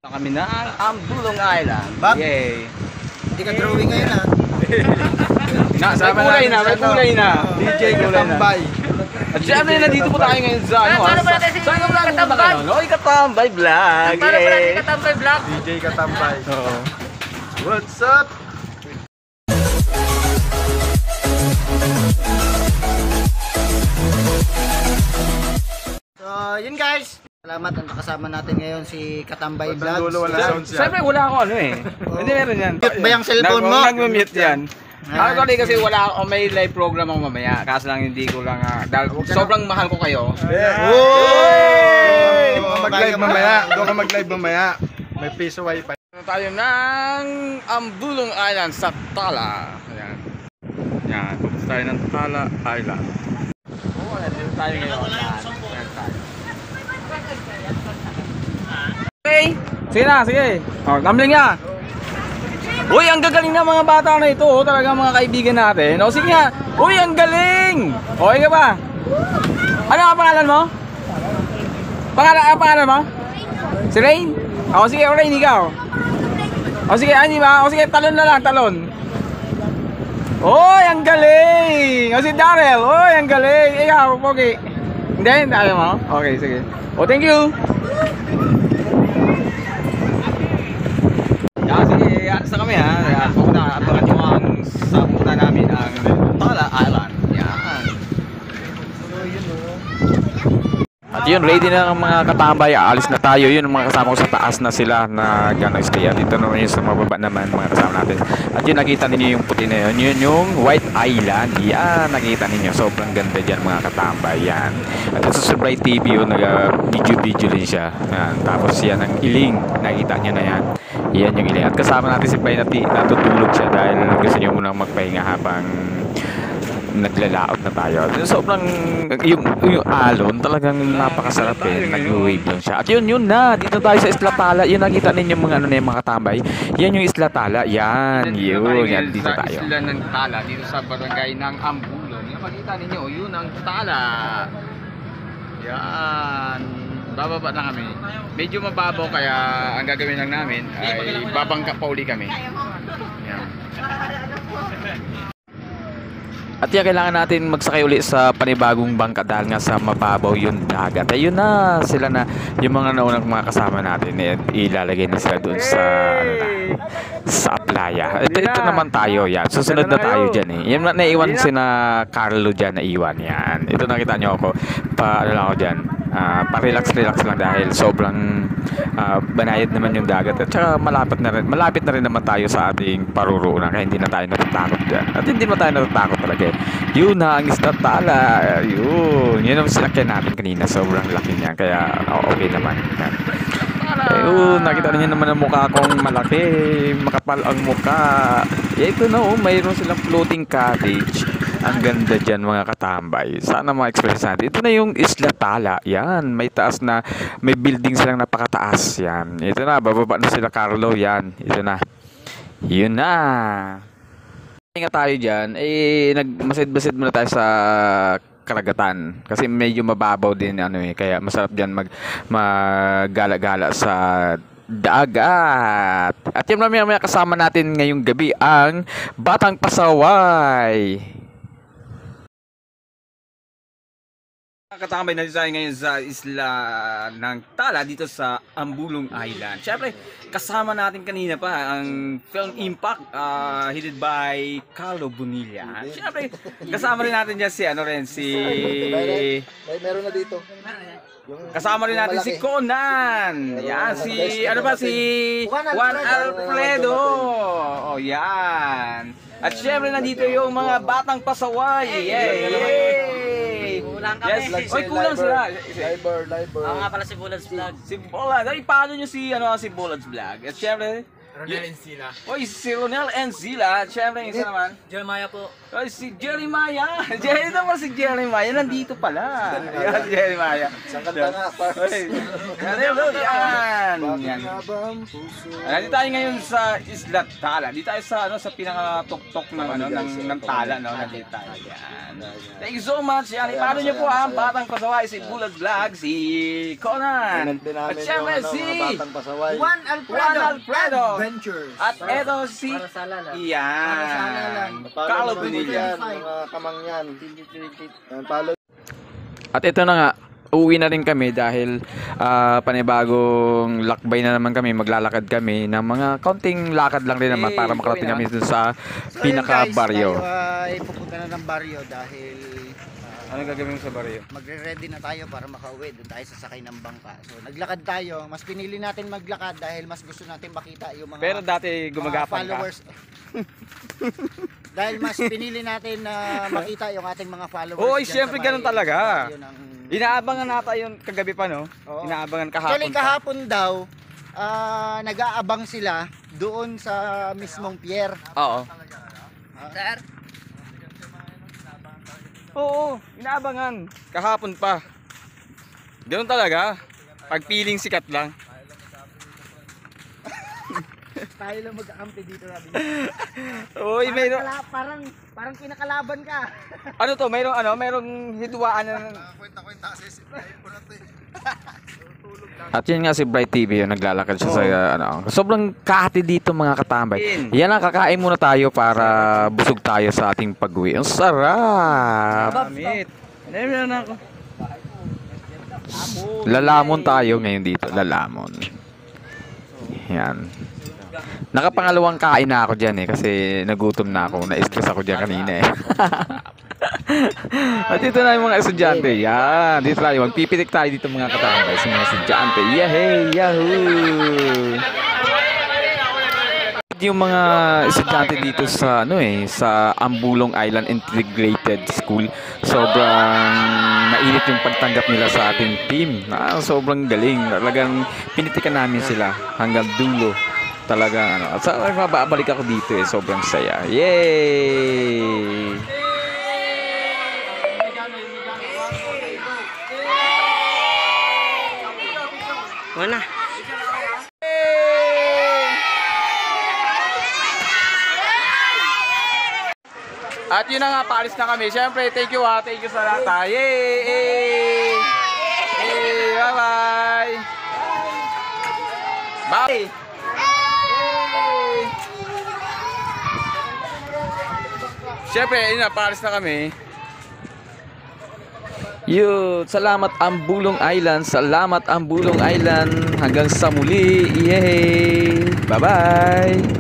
Kami na ang Bulong Island. Bob? Yay! Hindi ka drawing ngayon ha. May kulay na. DJ kulay na. Katambay. At syempre nandito po tayo ngayon sa ano ha? Saan ka vlog punta kayo? Oy, Katambay Vlog! Para pala si Katambay Vlog. DJ Katambay. Oo. What's up? So, yun guys. Salamat ang kasama natin ngayon si Katambay Vlog. Siyempre wala ako ano eh. Hindi meron yan. Mute ba yung cellphone mo? Nag-mute yan. Actually kasi wala ako, may live program ako mamaya. Kaso lang hindi ko lang, dahil sobrang mahal ko kayo. Doon ka mag-live mamaya. May piso wifi. Tayo ng Bulong Island sa Tala. Ayan. Yan, pupunta tayo ng Tala Island. Oo, nandito tayo ngayon. Okay, sige na, sige. Oh, gambling niya. Uy, ang gagaling na mga bata na ito, oh. Talaga mga kaibigan natin. O sige nga. Uy, ang galing. Okay ka ba? Ano ang pangalan mo? Pangalan mo? Si Rain? O sige, Rain, ikaw. O sige, hindi ba? O sige, talon na lang, talon. Uy, ang galing. O si Daryl. Uy, ang galing. Ikaw, Pogi. Hindi, ayaw mo? Okay, sige. O, thank you. Sige, sa kami ha. Muna, abangan nyo ang sapunta namin ang Tala Island. Yan. At yun, ready na ang mga katambay. Aalis na tayo. Yun, mga kasama ko sa taas na sila na gano'y stay. At ito naman yung sa mababa naman mga kasama natin. At yun, nakita ninyo yung puti na yun. Yun yung White Island. Yan, nakita ninyo. Sobrang ganda dyan mga katambay. Yan. At ito sa Bright TV yun, nag-video din siya. Yan. Tapos yan ang iling. Nakita nyo na yan. Yan yung iling. At kasama natin si Bright na natutulog siya dahil gusto nyo munang magpahinga habang naglalaot na tayo. Sobrang yung alon talagang napakasarap eh. Nag-wave lang siya. At yun na. Dito tayo sa Isla Tala. Yun nakita ninyo mga ano na yung mga katambay. Yan yung Isla Tala. Yan. Yun. Yan dito tayo. Isla ng Tala. Dito sa barangay ng Ambulong. Yung makita ninyo. Yun ang Tala. Yan. Bababa na kami. Medyo mababaw kaya ang gagawin lang namin ay babangka pa uli kami. Yan. At yan, kailangan natin magsakay ulit sa panibagong bangka dahil nga sa mababaw yung dagat. Ayun na, sila na, yung mga naunang mga kasama natin, ilalagay na sila doon sa, sa playa. Ito naman tayo, yan. Susunod na tayo dyan eh. Yan, naiwan si na Carlo dyan, naiwan yan. Ito nakita nyo ako, ano lang ako dyan. Pa-relax lang dahil sobrang banayad naman yung dagat at saka malapit na rin naman tayo sa ating paruroonan kaya hindi na tayo natatakot dyan at hindi na tayo natatakot talaga eh. Yun na ang Isla Tala, yun ang sinakyan natin kanina, sobrang laki niya kaya okay naman yan. Ayun, nakita niyo naman ang mukha kong malaki, makapal ang mukha. Ito na mayroon silang floating cottage. Ang ganda dyan mga katambay. Sana ma-experience natin. Ito na yung Isla Tala. Yan. May taas na, may building silang napakataas. Yan. Ito na. Bababa na sila Carlo. Yan. Ito na. Yun na. Nga tayo dyan. Nagmasid-basid muna tayo sa karagatan. Kasi medyo mababaw din. Kaya masarap dyan maggala-gala sa dagat. At yung mamaya kasama natin ngayong gabi ang Batang Pasaway. Katambay na tayo ngayon sa Isla ng Tala dito sa Ambulong Island. Siyempre, kasama natin kanina pa ang Film Impact headed by Carlo Bonilla. Siyempre, kasama rin natin dyan si Meron na dito. Kasama rin natin si Conan. Yan, si Juan Alfredo. Oh, yan. At syempre nandito yung mga Batang Pasaway. Yay! Kulang kami. Yes. Oy, kulang sila. Liber. Nga pala si Bullets Vlog. Si Bullets. Ay, paano nyo si Bullets Vlog? At syempre, Ronel Encina. Oy, si Ronel Encila. Siyempre, yung isa naman. Jeremiah po. Oy, si Jeremiah. Jerry naman si Jeremiah. Nandito pala. Yan, si Jeremiah. Isang kanta nga, Oy, yan. Yan. Nandito tayo ngayon sa Isla Tala. Dito tayo sa sa pinaka-tuktok ng Tala, no. Nandito tayo. Yan. Thank you so much. Yan, ipalo niyo po ang Batang Pasaway, si Bulag Vlog, si Conan. At siyempre si Juan Alfredo. Alfredo. Ventures. At eto si Para sa alala. Yan. Carlo Bonilla. Mga kamangyan. Palo. At ito na nga, uwi na rin kami dahil panibagong lakbay na naman kami, maglalakad kami ng mga kaunting lakad lang rin naman para makarating kami dun sa pinaka-baryo. So tayo ay pupunta na ng baryo dahil Ano gagawin mo sa baryo? magre-ready na tayo para makauwi. Doon tayo sasakay ng bangka. So naglakad tayo. Mas pinili natin maglakad dahil mas gusto natin makita yung mga Pero dati mga gumagapang ka. followers. Dahil mas pinili natin na makita yung ating mga followers. Oo, dyan siyempre sa ganun may talaga. baryo ng- Inaabangan nata yun kagabi pa, no? Oo. Inaabangan kahapon. Actually kahapon daw, nag-aabang sila doon sa mismong pier. Oo. Sir? Oo, inaabangan. Kahapon pa. Ganun talaga. Pag feeling sikat lang. Tayo lang mag-aampi dito natin. Uy, mayroon. Parang kinakalaban ka. Ano to? Mayroong hidwaan na. Kwenta-kwenta kasi sinayin ko na to At yun nga si Bright TV, yung naglalakad siya sa sobrang kahati dito mga katambay. Yan ang kakain muna tayo para busog tayo sa ating pag-uwi. Ang sarap! Amit. Meron ako. Lalamon tayo ngayon dito. Lalamon. Yan. Nakapangalawang kain na ako dyan kasi nagutom na ako. Na-stress ako dyan kanina At dito na yung mga estudyante. Yan. Dito tayo. Magpipitik tayo dito mga katambay sa mga estudyante. Yahey! Yahoo! Yung mga estudyante dito sa sa Ambulong Island Integrated School, sobrang mainit yung pagtanggap nila sa ating team. Sobrang galing. Talagang pinitikan namin sila hanggang dulo. Talagang At sa babalik ako dito sobrang saya. Yay! Wala. At yun na nga, paalis na kami. Siyempre, thank you Thank you sa lahat. Yay! Yay! Bye-bye! Bye! Yay! Siyempre, yun na, paalis na kami. Salamat Ambulong Island. Salamat Ambulong Island. Hanggang sa muli. Yay! Bye-bye!